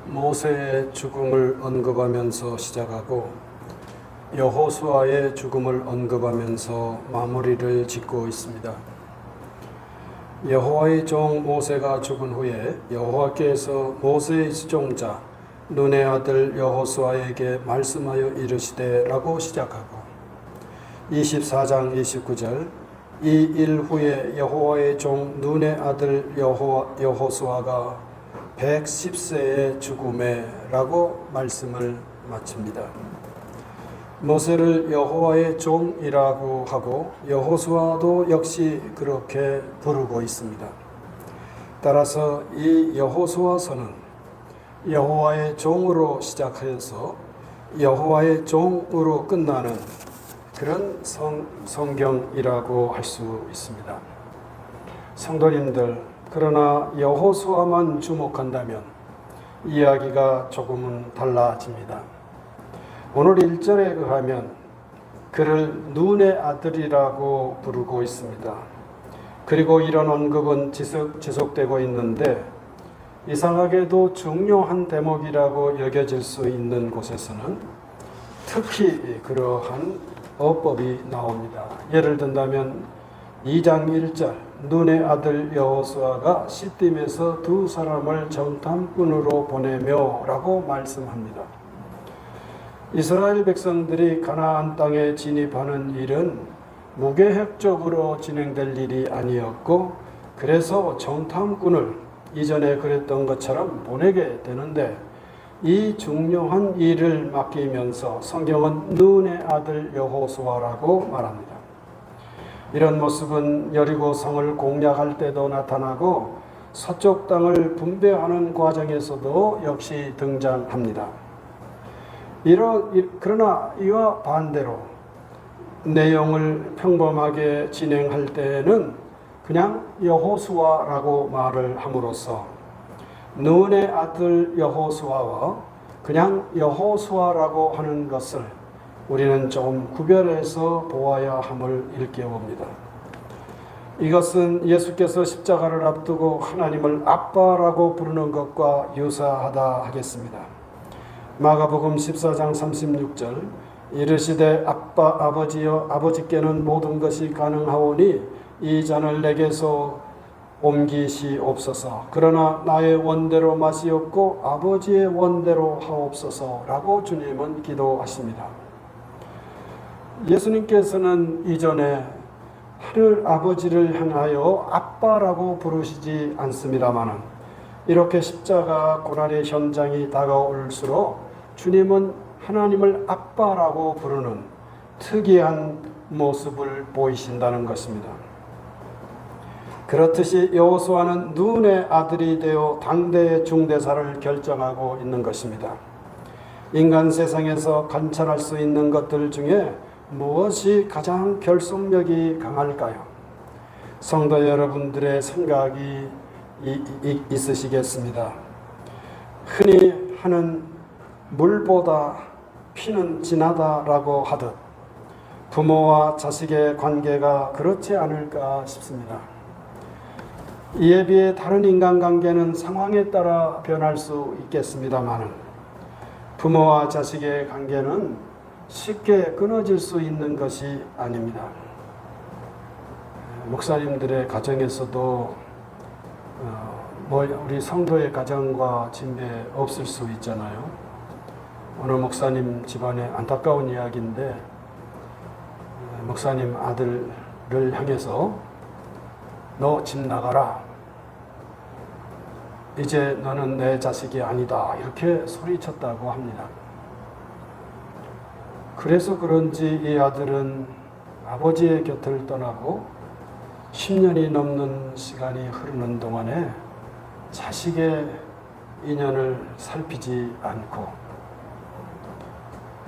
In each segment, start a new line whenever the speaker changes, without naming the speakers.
모세의 죽음을 언급하면서 시작하고 여호수아의 죽음을 언급하면서 마무리를 짓고 있습니다. 여호와의 종 모세가 죽은 후에 여호와께서 모세의 수종자 눈의 아들 여호수아에게 말씀하여 이르시되 라고 시작하고 24장 29절 이 일 후에 여호와의 종 눈의 아들 여호수아가 110세의 죽음에 라고 말씀을 마칩니다. 모세를 여호와의 종이라고 하고 여호수아도 역시 그렇게 부르고 있습니다. 따라서 이 여호수아서는 여호와의 종으로 시작해서 여호와의 종으로 끝나는 그런 성경이라고 할 수 있습니다. 성도님들, 그러나 여호수아만 주목한다면 이야기가 조금은 달라집니다. 오늘 1절에 의하면 그를 눈의 아들이라고 부르고 있습니다. 그리고 이런 언급은 지속되고 있는데 이상하게도 중요한 대목이라고 여겨질 수 있는 곳에서는 특히 그러한 어법이 나옵니다. 예를 든다면 2장 1절 눈의 아들 여호수아가 시딤에서 두 사람을 정탐꾼으로 보내며 라고 말씀합니다. 이스라엘 백성들이 가나안 땅에 진입하는 일은 무계획적으로 진행될 일이 아니었고 그래서 정탐꾼을 이전에 그랬던 것처럼 보내게 되는데 이 중요한 일을 맡기면서 성경은 눈의 아들 여호수아라고 말합니다. 이런 모습은 여리고 성을 공략할 때도 나타나고 서쪽 땅을 분배하는 과정에서도 역시 등장합니다. 그러나 이와 반대로 내용을 평범하게 진행할 때는 그냥 여호수아라고 말을 함으로써 눈의 아들 여호수아와 그냥 여호수아라고 하는 것을 우리는 좀 구별해서 보아야 함을 일깨웁니다. 이것은 예수께서 십자가를 앞두고 하나님을 아빠라고 부르는 것과 유사하다 하겠습니다. 마가복음 14장 36절 이르시되 아버지여 아버지께는 모든 것이 가능하오니 이 잔을 내게서 옮기시옵소서. 그러나 나의 원대로 마시옵고 아버지의 원대로 하옵소서 라고 주님은 기도하십니다. 예수님께서는 이전에 하늘 아버지를 향하여 아빠라고 부르시지 않습니다마는 이렇게 십자가 고난의 현장이 다가올수록 주님은 하나님을 아빠라고 부르는 특이한 모습을 보이신다는 것입니다. 그렇듯이 여호수아는 눈의 아들이 되어 당대의 중대사를 결정하고 있는 것입니다. 인간 세상에서 관찰할 수 있는 것들 중에 무엇이 가장 결속력이 강할까요? 성도 여러분들의 생각이 있으시겠습니다. 흔히 하는 물보다 피는 진하다라고 하듯 부모와 자식의 관계가 그렇지 않을까 싶습니다. 이에 비해 다른 인간관계는 상황에 따라 변할 수 있겠습니다만 부모와 자식의 관계는 쉽게 끊어질 수 있는 것이 아닙니다. 목사님들의 가정에서도 우리 성도의 가정과 진배 없을 수 있잖아요. 오늘 목사님 집안의 안타까운 이야기인데 목사님 아들을 향해서 너 집 나가라. 이제 너는 내 자식이 아니다. 이렇게 소리쳤다고 합니다. 그래서 그런지 이 아들은 아버지의 곁을 떠나고 10년이 넘는 시간이 흐르는 동안에 자식의 인연을 살피지 않고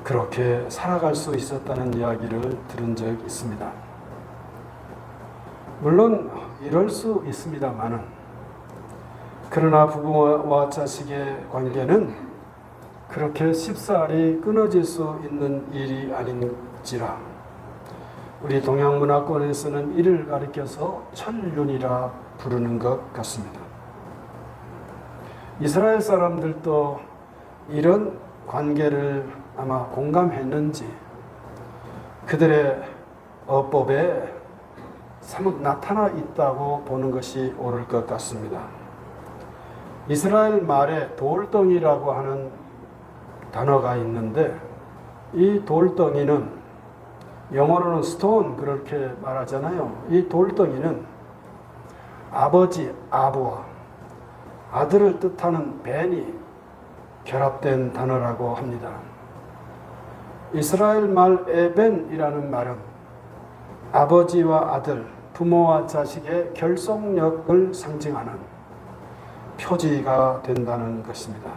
그렇게 살아갈 수 있었다는 이야기를 들은 적 있습니다. 물론 이럴 수 있습니다만은 그러나 부부와 자식의 관계는 그렇게 쉽사리 끊어질 수 있는 일이 아닌지라 우리 동양문화권에서는 이를 가리켜서 천륜이라 부르는 것 같습니다. 이스라엘 사람들도 이런 관계를 아마 공감했는지 그들의 어법에 사뭇 나타나 있다고 보는 것이 옳을 것 같습니다. 이스라엘 말에 돌덩이라고 하는 단어가 있는데 이 돌덩이는 영어로는 스톤 그렇게 말하잖아요. 이 돌덩이는 아버지, 아부와 아들을 뜻하는 벤이 결합된 단어라고 합니다. 이스라엘 말 에벤이라는 말은 아버지와 아들, 부모와 자식의 결속력을 상징하는 표지가 된다는 것입니다.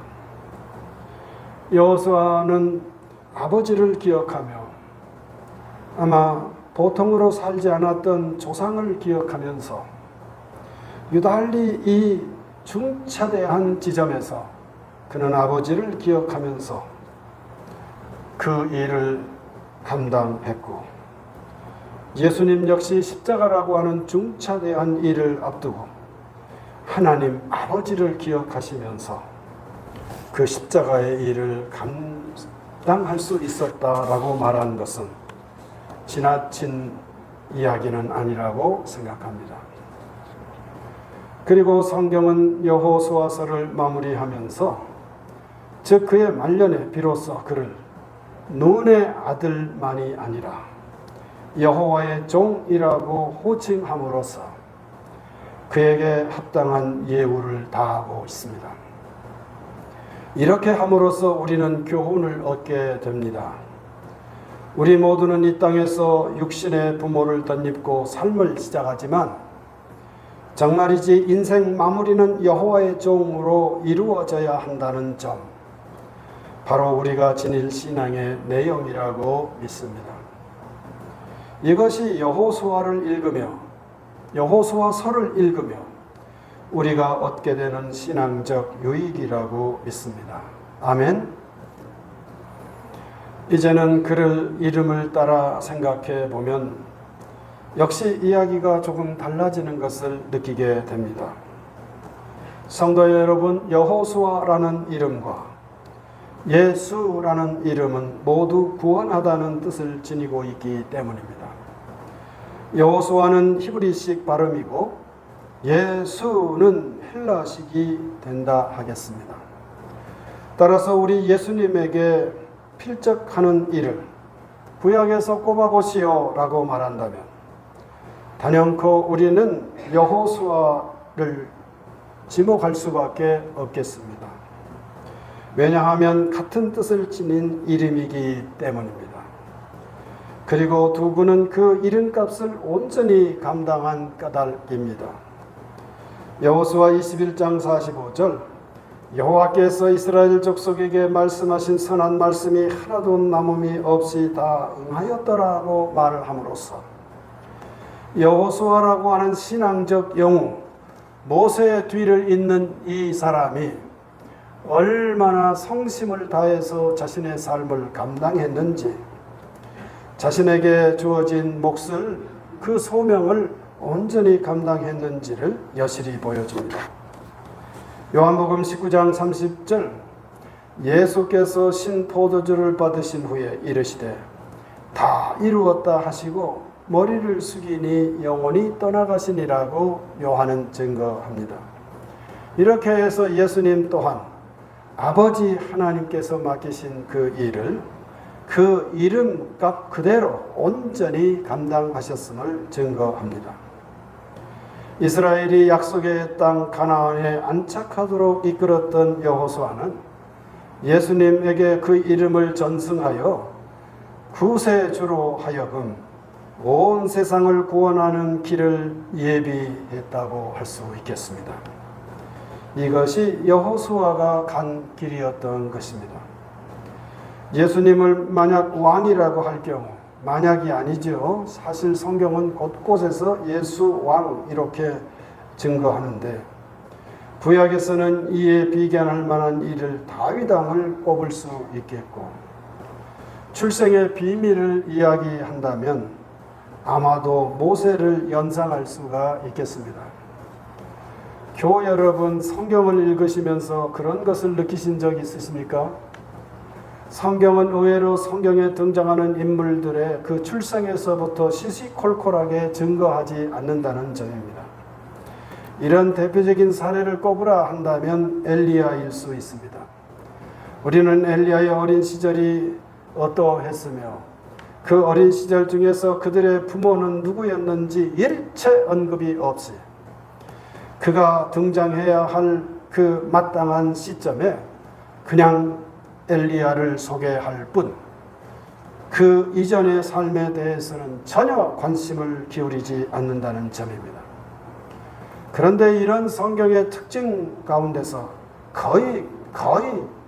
여호수아는 아버지를 기억하며 아마 보통으로 살지 않았던 조상을 기억하면서 유달리 이 중차대한 지점에서 그는 아버지를 기억하면서 그 일을 감당했고 예수님 역시 십자가라고 하는 중차대한 일을 앞두고 하나님 아버지를 기억하시면서 그 십자가의 일을 감당할 수 있었다라고 말한 것은 지나친 이야기는 아니라고 생각합니다. 그리고 성경은 여호수아서를 마무리하면서 즉 그의 말년에 비로소 그를 눈의 아들만이 아니라 여호와의 종이라고 호칭함으로써 그에게 합당한 예우를 다하고 있습니다. 이렇게 함으로써 우리는 교훈을 얻게 됩니다. 우리 모두는 이 땅에서 육신의 부모를 덧입고 삶을 시작하지만 정말이지 인생 마무리는 여호와의 종으로 이루어져야 한다는 점, 바로 우리가 지닐 신앙의 내용이라고 믿습니다. 이것이 여호수아를 읽으며 여호수아서를 읽으며 우리가 얻게 되는 신앙적 유익이라고 믿습니다. 아멘. 이제는 그를 이름을 따라 생각해 보면 역시 이야기가 조금 달라지는 것을 느끼게 됩니다. 성도 여러분, 여호수아라는 이름과 예수라는 이름은 모두 구원하다는 뜻을 지니고 있기 때문입니다. 여호수아는 히브리식 발음이고 예수는 헬라식이 된다 하겠습니다. 따라서 우리 예수님에게 필적하는 일을 구약에서 꼽아보시오 라고 말한다면 단연코 우리는 여호수아를 지목할 수밖에 없겠습니다. 왜냐하면 같은 뜻을 지닌 이름이기 때문입니다. 그리고 두 분은 그 이름값을 온전히 감당한 까닭입니다. 여호수아 21장 45절 여호와께서 이스라엘 족속에게 말씀하신 선한 말씀이 하나도 남음이 없이 다 응하였더라고 말을 함으로써 여호수아라고 하는 신앙적 영웅, 모세의 뒤를 잇는 이 사람이 얼마나 성심을 다해서 자신의 삶을 감당했는지, 자신에게 주어진 몫을, 그 소명을 온전히 감당했는지를 여실히 보여줍니다. 요한복음 19장 30절 예수께서 신포도주를 받으신 후에 이르시되 다 이루었다 하시고 머리를 숙이니 영원히 떠나가시니라고 요한은 증거합니다. 이렇게 해서 예수님 또한 아버지 하나님께서 맡기신 그 일을 그 이름값 그대로 온전히 감당하셨음을 증거합니다. 이스라엘이 약속의 땅 가나안에 안착하도록 이끌었던 여호수아는 예수님에게 그 이름을 전승하여 구세주로 하여금 온 세상을 구원하는 길을 예비했다고 할 수 있겠습니다. 이것이 여호수아가 간 길이었던 것입니다. 예수님을 만약 왕이라고 할 경우, 만약이 아니죠. 사실 성경은 곳곳에서 예수 왕 이렇게 증거하는데 구약에서는 이에 비견할 만한 일을 다윗 왕을 꼽을 수 있겠고 출생의 비밀을 이야기한다면 아마도 모세를 연상할 수가 있겠습니다. 교우 여러분, 성경을 읽으시면서 그런 것을 느끼신 적 있으십니까? 성경은 의외로 성경에 등장하는 인물들의 그 출생에서부터 시시콜콜하게 증거하지 않는다는 점입니다. 이런 대표적인 사례를 꼽으라 한다면 엘리야일 수 있습니다. 우리는 엘리야의 어린 시절이 어떠했으며 그 어린 시절 중에서 그들의 부모는 누구였는지 일체 언급이 없이 그가 등장해야 할 그 마땅한 시점에 그냥 엘리야를 소개할 뿐 그 이전의 삶에 대해서는 전혀 관심을 기울이지 않는다는 점입니다. 그런데 이런 성경의 특징 가운데서 거의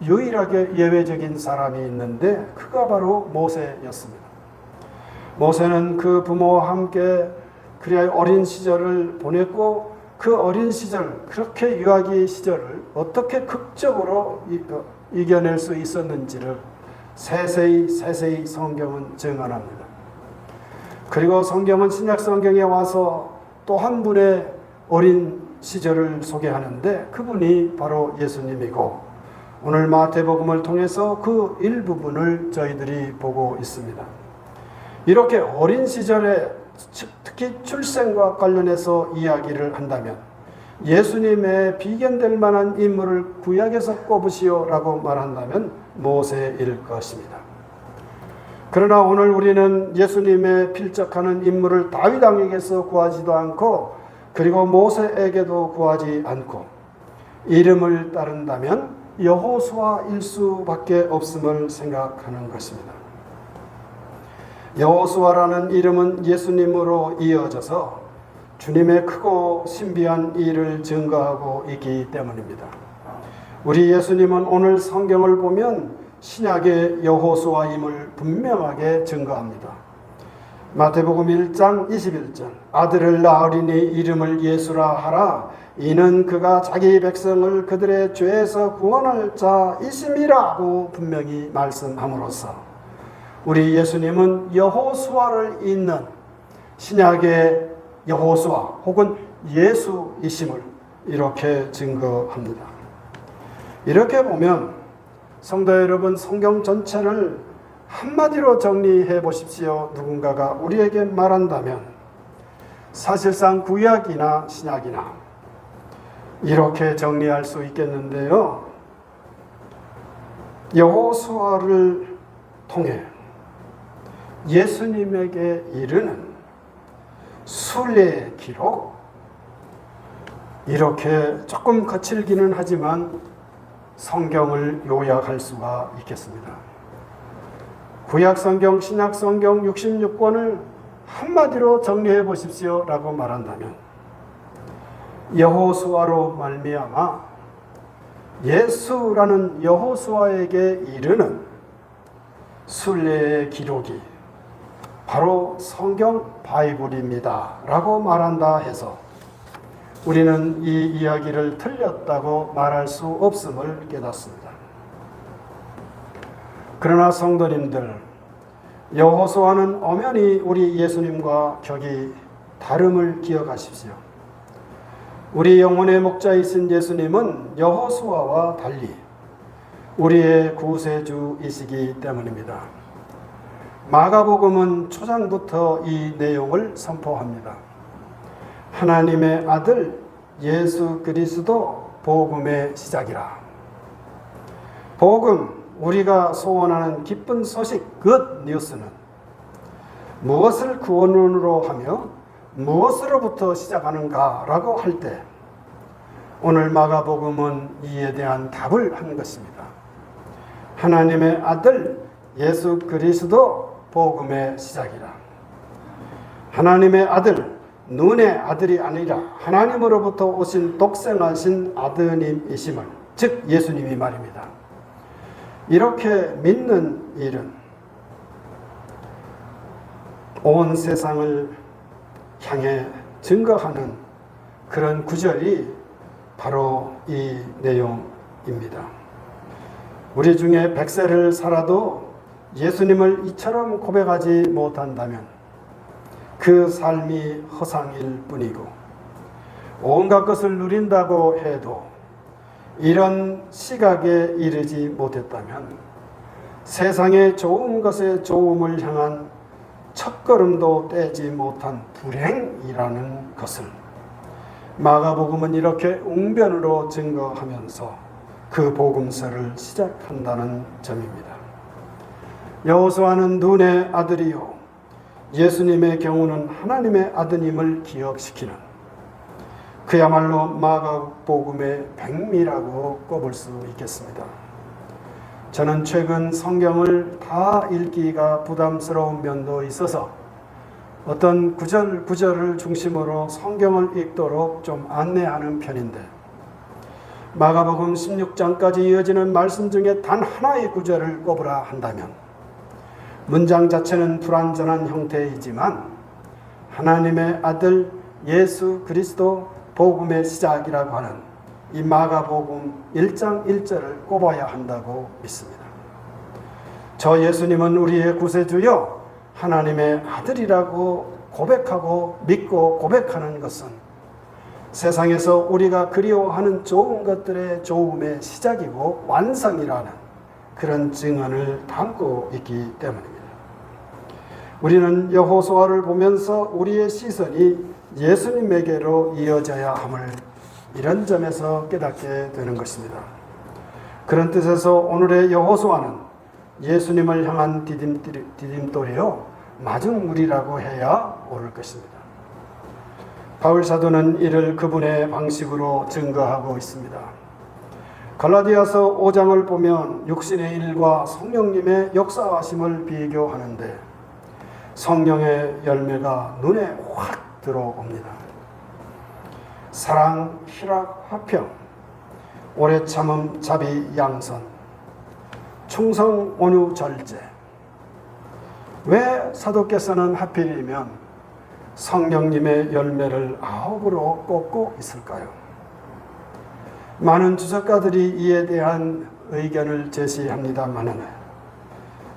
유일하게 예외적인 사람이 있는데 그가 바로 모세였습니다. 모세는 그 부모와 함께 그리하여 어린 시절을 보냈고 그 어린 시절, 그렇게 유아기 시절을 어떻게 극적으로 이겨낼 수 있었는지를 세세히 성경은 증언합니다. 그리고 성경은 신약 성경에 와서 또 한 분의 어린 시절을 소개하는데 그분이 바로 예수님이고 오늘 마태복음을 통해서 그 일부분을 저희들이 보고 있습니다. 이렇게 어린 시절에 특히 출생과 관련해서 이야기를 한다면 예수님의 비견될 만한 인물을 구약에서 꼽으시오라고 말한다면 모세일 것입니다. 그러나 오늘 우리는 예수님의 필적하는 인물을 다윗 왕에게서 구하지도 않고 그리고 모세에게도 구하지 않고 이름을 따른다면 여호수아일 수밖에 없음을 생각하는 것입니다. 여호수아라는 이름은 예수님으로 이어져서 주님의 크고 신비한 일을 증거하고 있기 때문입니다. 우리 예수님은 오늘 성경을 보면 신약의 여호수아임을 분명하게 증거합니다. 마태복음 1장 21절 아들을 낳으리니 이름을 예수라 하라 이는 그가 자기 백성을 그들의 죄에서 구원할 자이심이라고 분명히 말씀함으로써 우리 예수님은 여호수아를 잇는 신약의 여호수아 혹은 예수이심을 이렇게 증거합니다. 이렇게 보면 성도 여러분, 성경 전체를 한마디로 정리해 보십시오. 누군가가 우리에게 말한다면 사실상 구약이나 신약이나 이렇게 정리할 수 있겠는데요. 여호수아를 통해 예수님에게 이르는 순례의 기록, 이렇게 조금 거칠기는 하지만 성경을 요약할 수가 있겠습니다. 구약 성경, 신약 성경 66권을 한마디로 정리해 보십시오 라고 말한다면 여호수아로 말미암아 예수라는 여호수아에게 이르는 순례의 기록이 바로 성경 바이블입니다 라고 말한다 해서 우리는 이 이야기를 틀렸다고 말할 수 없음을 깨닫습니다. 그러나 성도님들, 여호수아는 엄연히 우리 예수님과 격이 다름을 기억하십시오. 우리 영혼의 목자이신 예수님은 여호수아와 달리 우리의 구세주이시기 때문입니다. 마가복음은 초장부터 이 내용을 선포합니다. 하나님의 아들 예수 그리스도 복음의 시작이라. 복음, 우리가 소원하는 기쁜 소식, 굿 뉴스는 무엇을 구원으로 하며 무엇으로부터 시작하는가라고 할 때 오늘 마가복음은 이에 대한 답을 한 것입니다. 하나님의 아들 예수 그리스도 복음의 시작이라. 하나님의 아들, 눈의 아들이 아니라 하나님으로부터 오신 독생하신 아드님이심을, 즉 예수님이 말입니다. 이렇게 믿는 일은 온 세상을 향해 증거하는 그런 구절이 바로 이 내용입니다. 우리 중에 100세를 살아도 예수님을 이처럼 고백하지 못한다면 그 삶이 허상일 뿐이고 온갖 것을 누린다고 해도 이런 시각에 이르지 못했다면 세상의 좋은 것의 좋음을 향한 첫걸음도 떼지 못한 불행이라는 것을 마가복음은 이렇게 웅변으로 증거하면서 그 복음서를 시작한다는 점입니다. 여호수아는 눈의 아들이요 예수님의 경우는 하나님의 아드님을 기억시키는 그야말로 마가복음의 백미라고 꼽을 수 있겠습니다. 저는 최근 성경을 다 읽기가 부담스러운 면도 있어서 어떤 구절을 중심으로 성경을 읽도록 좀 안내하는 편인데 마가복음 16장까지 이어지는 말씀 중에 단 하나의 구절을 꼽으라 한다면 문장 자체는 불완전한 형태이지만 하나님의 아들 예수 그리스도 복음의 시작이라고 하는 이 마가복음 1장 1절을 꼽아야 한다고 믿습니다. 저 예수님은 우리의 구세주여 하나님의 아들이라고 고백하고 믿고 고백하는 것은 세상에서 우리가 그리워하는 좋은 것들의 좋음의 시작이고 완성이라는 그런 증언을 담고 있기 때문입니다. 우리는 여호수아를 보면서 우리의 시선이 예수님에게로 이어져야 함을 이런 점에서 깨닫게 되는 것입니다. 그런 뜻에서 오늘의 여호수아는 예수님을 향한 디딤돌이요 마중물이라고 해야 옳을 것입니다. 바울 사도는 이를 그분의 방식으로 증거하고 있습니다. 갈라디아서 5장을 보면 육신의 일과 성령님의 역사하심을 비교하는데 성령의 열매가 눈에 확 들어옵니다. 사랑, 희락, 화평, 오래 참음, 자비, 양선, 충성, 온유, 절제. 왜 사도께서는 하필이면 성령님의 열매를 9으로 꼽고 있을까요? 많은 주석가들이 이에 대한 의견을 제시합니다만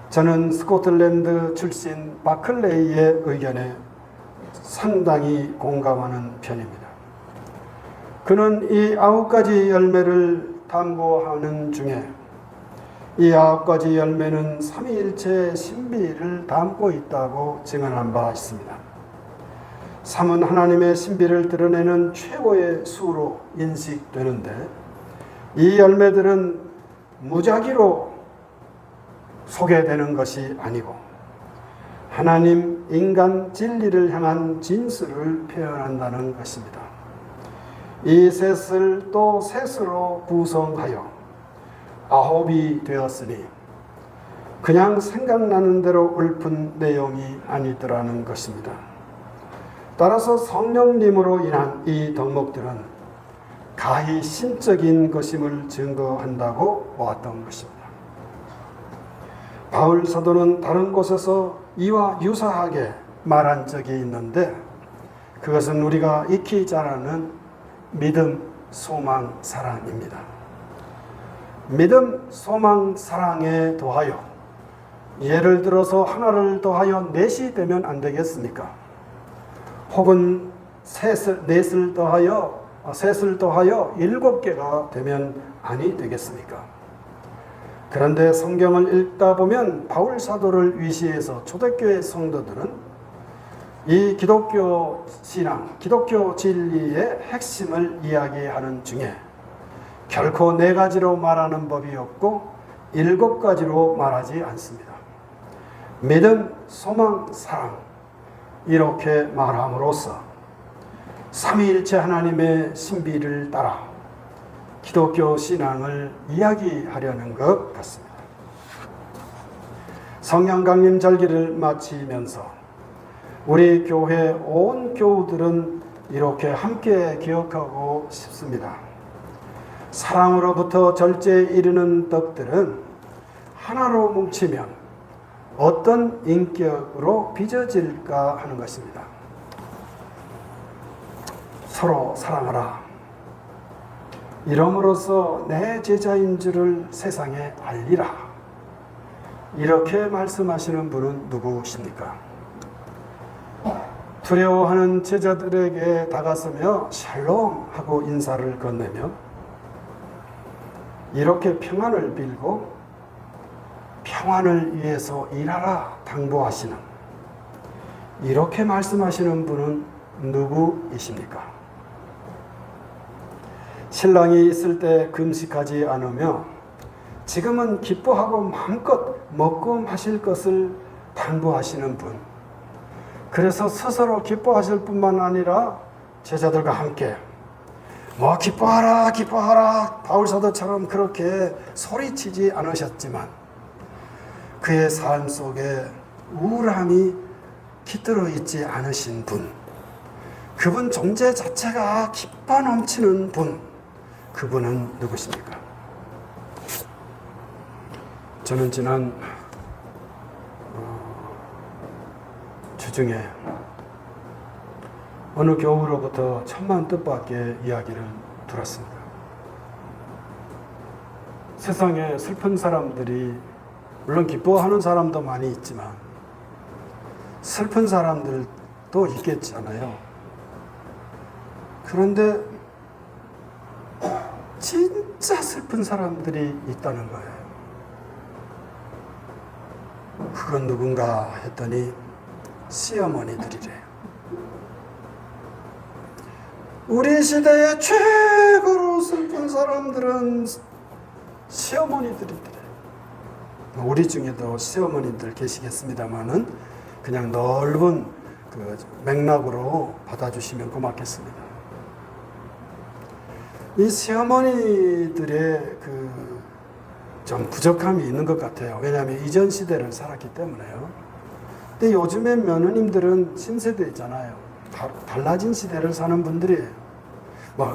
저는 스코틀랜드 출신 바클레이의 의견에 상당히 공감하는 편입니다. 그는 이 9가지 열매를 담고하는 중에 이 9가지 열매는 삼위일체의 신비를 담고 있다고 증언한 바 있습니다. 삼은 하나님의 신비를 드러내는 최고의 수로 인식되는데 이 열매들은 무작위로 소개되는 것이 아니고 하나님, 인간, 진리를 향한 진수를 표현한다는 것입니다. 이 셋을 또 셋으로 구성하여 9이 되었으니 그냥 생각나는 대로 읊은 내용이 아니더라는 것입니다. 따라서 성령님으로 인한 이 덕목들은 가히 신적인 것임을 증거한다고 보았던 것입니다. 바울 사도는 다른 곳에서 이와 유사하게 말한 적이 있는데 그것은 우리가 익히 잘 아는 믿음, 소망, 사랑입니다. 믿음, 소망, 사랑에 더하여 예를 들어서 하나를 더하여 넷이 되면 안 되겠습니까? 혹은 셋을 더하여 7개가 되면 아니 되겠습니까? 그런데 성경을 읽다 보면 바울 사도를 위시해서 초대교회 성도들은 이 기독교 신앙, 기독교 진리의 핵심을 이야기하는 중에 결코 4가지로 말하는 법이 없고 7가지로 말하지 않습니다. 믿음, 소망, 사랑 이렇게 말함으로써 삼위일체 하나님의 신비를 따라 기독교 신앙을 이야기하려는 것 같습니다. 성령 강림 절기를 마치면서 우리 교회 온 교우들은 이렇게 함께 기억하고 싶습니다. 사랑으로부터 절제에 이르는 떡들은 하나로 뭉치면 어떤 인격으로 빚어질까 하는 것입니다. 서로 사랑하라. 이러므로써 내 제자인 줄을 세상에 알리라. 이렇게 말씀하시는 분은 누구십니까? 두려워하는 제자들에게 다가서며 샬롬 하고 인사를 건네며 이렇게 평안을 빌고 평안을 위해서 일하라 당부하시는, 이렇게 말씀하시는 분은 누구이십니까? 신랑이 있을 때 금식하지 않으며 지금은 기뻐하고 마음껏 먹고 마실 것을 당부하시는 분, 그래서 스스로 기뻐하실 뿐만 아니라 제자들과 함께 기뻐하라 기뻐하라 바울 사도처럼 그렇게 소리치지 않으셨지만 그의 삶 속에 우울함이 깃들어 있지 않으신 분, 그분 존재 자체가 기뻐 넘치는 분, 그분은 누구십니까? 저는 지난 주중에 어느 교우로부터 천만 뜻밖의 이야기를 들었습니다. 세상에 슬픈 사람들이, 물론 기뻐하는 사람도 많이 있지만 슬픈 사람들도 있겠잖아요. 그런데 진짜 슬픈 사람들이 있다는 거예요. 그건 누군가 했더니 시어머니들이래요. 우리 시대의 최고로 슬픈 사람들은 시어머니들이래요. 우리 중에도 시어머니들 계시겠습니다만은 그냥 넓은 그 맥락으로 받아주시면 고맙겠습니다. 이 시어머니들의 좀 부족함이 있는 것 같아요. 왜냐하면 이전 시대를 살았기 때문에요. 근데 요즘에 며느님들은 신세대잖아요. 달라진 시대를 사는 분들이에요.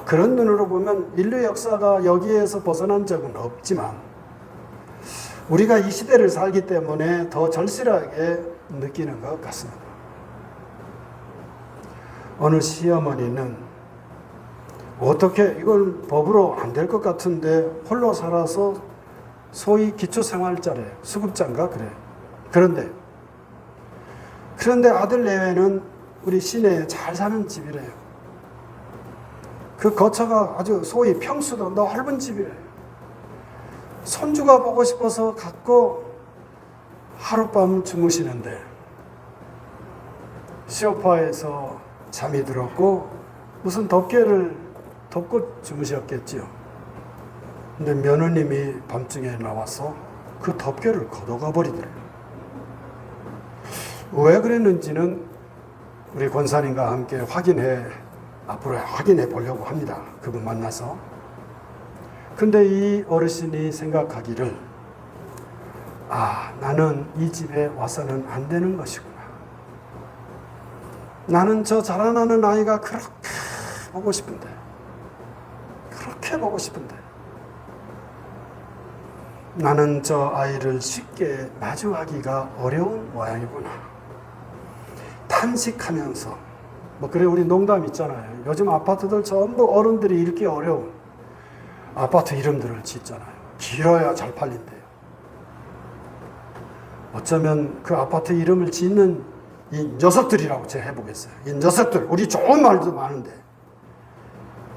그런 눈으로 보면 인류 역사가 여기에서 벗어난 적은 없지만 우리가 이 시대를 살기 때문에 더 절실하게 느끼는 것 같습니다. 어느 시어머니는 어떻게 이걸 법으로 안 될 것 같은데 홀로 살아서 소위 기초생활자래요. 수급자인가 그래. 그런데 아들 내외는 우리 시내에 잘 사는 집이래요. 그 거처가 아주 소위 평수도 넓은 집이래요. 손주가 보고 싶어서 갖고 하룻밤 주무시는데 소파에서 잠이 들었고 무슨 덮개를 덮고 주무셨겠지요. 근데 며느님이 밤중에 나와서 그 덮개를 걷어가 버리더래요. 왜 그랬는지는 우리 권사님과 함께 앞으로 확인해 보려고 합니다. 그분 만나서. 근데 이 어르신이 생각하기를 나는 이 집에 와서는 안 되는 것이구나. 나는 저 자라나는 아이가 그렇게 보고 싶은데 나는 저 아이를 쉽게 마주하기가 어려운 모양이구나. 탄식하면서 그래 우리 농담 있잖아요. 요즘 아파트들 전부 어른들이 읽기 어려운 아파트 이름들을 짓잖아요. 길어야 잘 팔린대요. 어쩌면 그 아파트 이름을 짓는 이 녀석들이라고 제가 해보겠어요. 이 녀석들, 우리 좋은 말도 많은데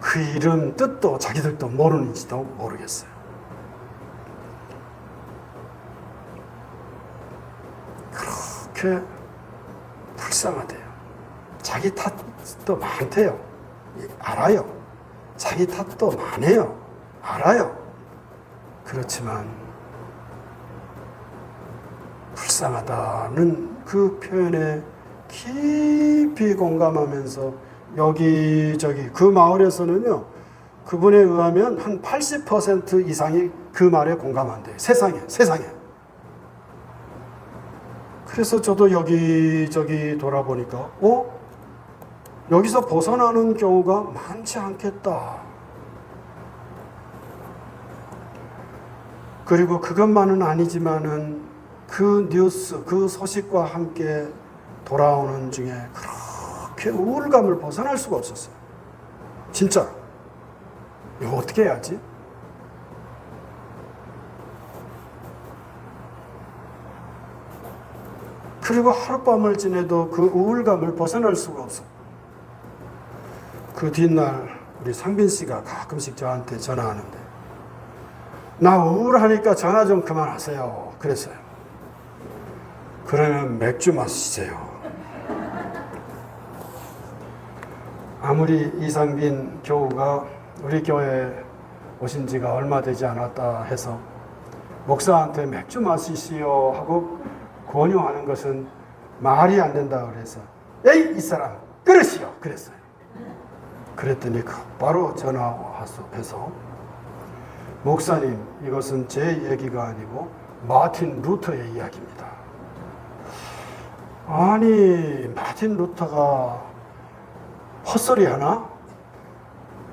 그 이름 뜻도 자기들도 모르는지도 모르겠어요. 그렇게 불쌍하대요. 자기 탓도 많대요. 알아요. 자기 탓도 많아요. 알아요. 그렇지만 불쌍하다는 그 표현에 깊이 공감하면서 여기저기 그 마을에서는요, 그분에 의하면 한 80% 이상이 그 말에 공감한대요. 세상에. 그래서 저도 여기저기 돌아보니까 여기서 벗어나는 경우가 많지 않겠다. 그리고 그것만은 아니지만은 그 뉴스, 그 소식과 함께 돌아오는 중에 그렇게 우울감을 벗어날 수가 없었어요. 진짜. 이거 어떻게 해야지? 그리고 하룻밤을 지내도 그 우울감을 벗어날 수가 없어. 그 뒷날 우리 상빈 씨가 가끔씩 저한테 전화하는데, 나 우울하니까 전화 좀 그만하세요. 그랬어요. 그러면 맥주 마시세요. 아무리 이상빈 교우가 우리 교회에 오신 지가 얼마 되지 않았다 해서 목사한테 맥주 마시시오 하고 권유하는 것은 말이 안 된다 그래서, 에이 이 사람 그러시오 그랬어요. 그랬더니 바로 전화해서, 목사님 이것은 제 얘기가 아니고 마틴 루터의 이야기입니다. 아니 마틴 루터가 헛소리 하나?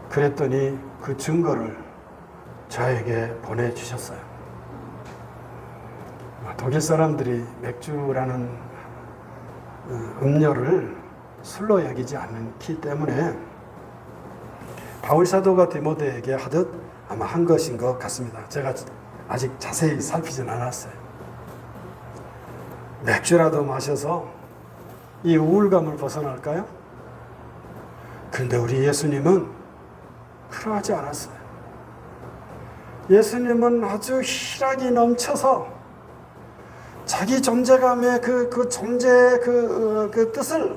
그랬더니 그 증거를 저에게 보내주셨어요. 독일 사람들이 맥주라는 음료를 술로 여기지 않기 때문에 바울 사도가 디모데에게 하듯 아마 한 것인 것 같습니다. 제가 아직 자세히 살피진 않았어요. 맥주라도 마셔서 이 우울감을 벗어날까요? 그런데 우리 예수님은 그러하지 않았어요. 예수님은 아주 희락이 넘쳐서 자기 존재감의 그 존재의 그 뜻을,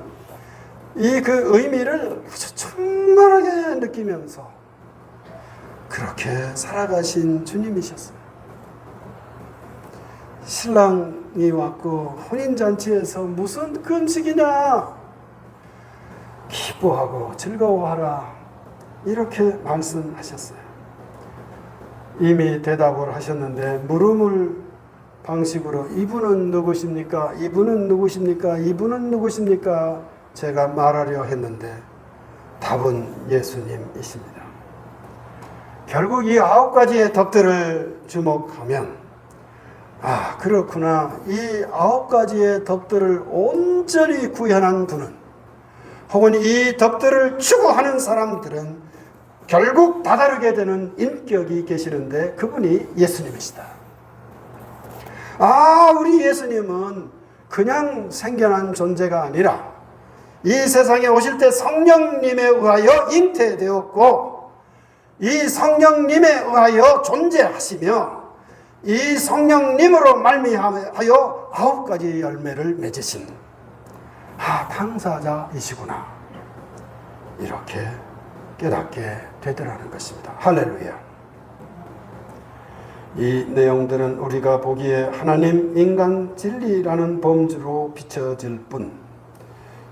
그 의미를 아주 충만하게 느끼면서 그렇게 살아가신 주님이셨어요. 신랑이 왔고 혼인잔치에서 무슨 금식이냐, 기뻐하고 즐거워하라, 이렇게 말씀하셨어요. 이미 대답을 하셨는데 물음을 방식으로 이분은 누구십니까? 이분은 누구십니까? 이분은 누구십니까? 제가 말하려 했는데 답은 예수님이십니다. 결국 이 9가지의 덕들을 주목하면, 아 그렇구나, 이 9가지의 덕들을 온전히 구현한 분은, 혹은 이 덕들을 추구하는 사람들은 결국 다다르게 되는 인격이 계시는데 그분이 예수님이시다. 아, 우리 예수님은 그냥 생겨난 존재가 아니라 이 세상에 오실 때 성령님에 의하여 잉태되었고, 이 성령님에 의하여 존재하시며 이 성령님으로 말미암아 9가지 열매를 맺으신 당사자이시구나, 이렇게 깨닫게 되더라는 것입니다. 할렐루야. 이 내용들은 우리가 보기에 하나님, 인간, 진리라는 범주로 비춰질 뿐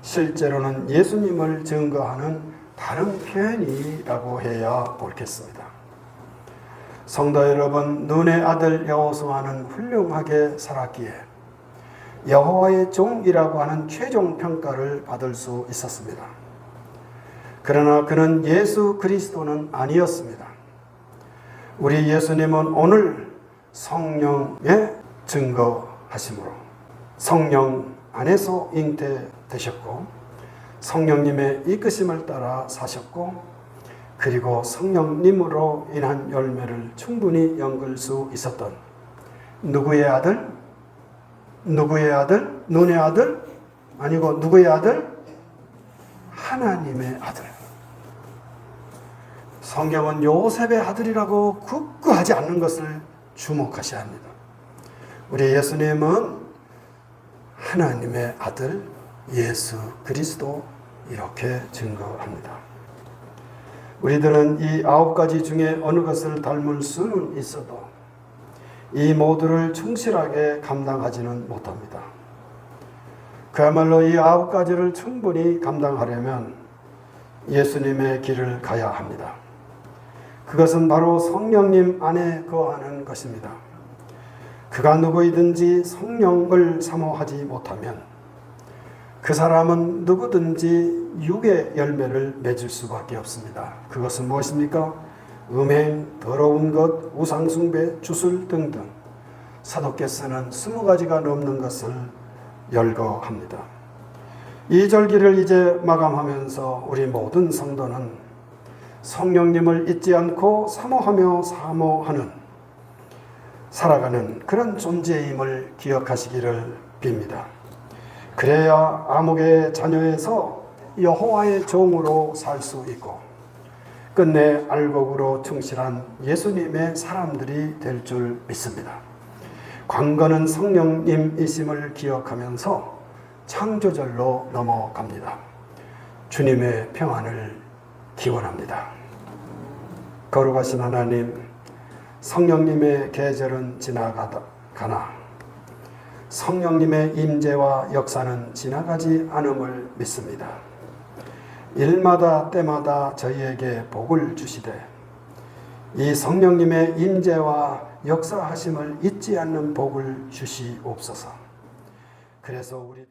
실제로는 예수님을 증거하는 다른 표현이라고 해야 옳겠습니다. 성도 여러분, 눈의 아들 여호수아는 훌륭하게 살았기에 여호와의 종이라고 하는 최종 평가를 받을 수 있었습니다. 그러나 그는 예수 그리스도는 아니었습니다. 우리 예수님은 오늘 성령의 증거하심으로 성령 안에서 잉태되셨고, 성령님의 이끄심을 따라 사셨고, 그리고 성령님으로 인한 열매를 충분히 엮을 수 있었던 누구의 아들? 누구의 아들? 눈의 아들? 아니고 누구의 아들? 하나님의 아들. 성경은 요셉의 아들이라고 굳고하지 않는 것을 주목하셔야 합니다. 우리 예수님은 하나님의 아들 예수 그리스도, 이렇게 증거합니다. 우리들은 이 9가지 중에 어느 것을 닮을 수는 있어도 이 모두를 충실하게 감당하지는 못합니다. 그야말로 이 9가지를 충분히 감당하려면 예수님의 길을 가야 합니다. 그것은 바로 성령님 안에 거하는 것입니다. 그가 누구이든지 성령을 사모하지 못하면 그 사람은 누구든지 육의 열매를 맺을 수밖에 없습니다. 그것은 무엇입니까? 음행, 더러운 것, 우상숭배, 주술 등등 사도께서는 20가지가 넘는 것을 열거합니다. 이 절기를 이제 마감하면서 우리 모든 성도는 성령님을 잊지 않고 사모하며 사모하는, 살아가는 그런 존재임을 기억하시기를 빕니다. 그래야 암흑의 자녀에서 여호와의 종으로 살 수 있고 끝내 알곡으로 충실한 예수님의 사람들이 될 줄 믿습니다. 관건은 성령님이심을 기억하면서 창조절로 넘어갑니다. 주님의 평안을 기원합니다. 거룩하신 하나님, 성령님의 계절은 지나가나 성령님의 임재와 역사는 지나가지 않음을 믿습니다. 일마다 때마다 저희에게 복을 주시되 이 성령님의 임재와 역사하심을 잊지 않는 복을 주시옵소서. 그래서 우리